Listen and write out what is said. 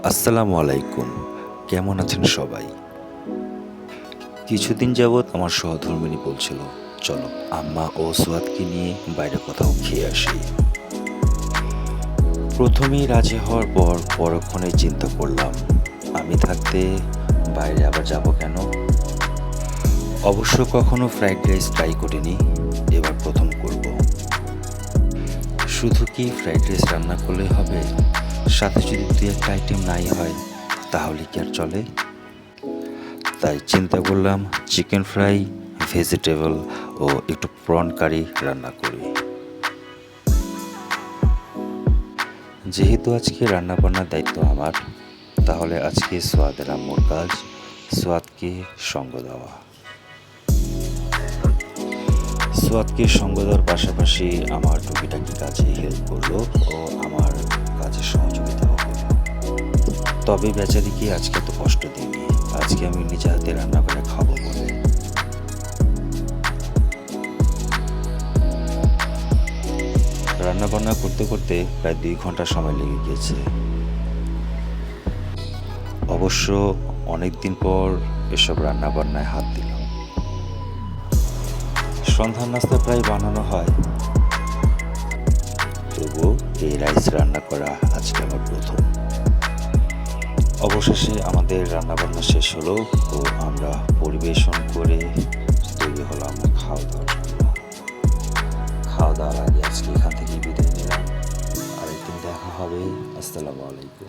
আসসালামু আলাইকুম। কেমন আছেন সবাই? কিছুদিন যাবৎ আমার সহধর্মিণী বলছিল, চলো আম্মা ও সোয়াদকে নিয়ে বাইরে কোথাও খেয়ে আসি। প্রথমেই রাজি হওয়ার পর পরক্ষণে চিন্তা করলাম, আমি থাকতে বাইরে আবার যাব কেন? অবশ্য কখনো ফ্রাইড রাইস ট্রাই করিনি, এবার প্রথম করব। শুধু কি ফ্রাইড রাইস রান্না করলেই হবে? সাথে যদি দুই একটা আইটেম নাই হয় তাহলে কি আর চলে? তাই চিন্তা করলাম চিকেন ফ্রাই, ভেজিটেবল ও একটু প্রন কারি রান্না করি। যেহেতু আজকে রান্নাবান্নার দায়িত্ব আমার, তাহলে আজকে সোয়াদের আম্মুর কাজ সোয়াদকে সঙ্গ দেওয়া। সোয়াদকে সঙ্গ দেওয়ার পাশাপাশি আমার টুকিটাকি কাজে হেল্প করলো ও আমার কাজে সহযোগিতাও করলো। তবে বেচারিকে আজকে তো কষ্ট দিইনি, আজকে আমি নিজে হাতে রান্না করে খাবো বলে। রান্নাবান্না করতে করতে প্রায় 2 ঘন্টা সময় লেগে গিয়েছে। অবশ্য অনেক দিন পর এসব রান্নাবান্নায় হাত দিলাম। সন্ধ্যার নাস্তা প্রায় বানানো হয়, তবুও এই রাইস রান্না করা আজকে আমার প্রথম। অবশেষে আমাদের রান্নাবান্না শেষ হলো ও আমরা পরিবেশন করে তৈরি হলো আমরা খাওয়া দাওয়ার জন্য। খাওয়া দাওয়ার আগে আজকে এখান থেকে বিদায় নিলাম। আরেকদিন দেখা হবে। আসসালামু আলাইকুম।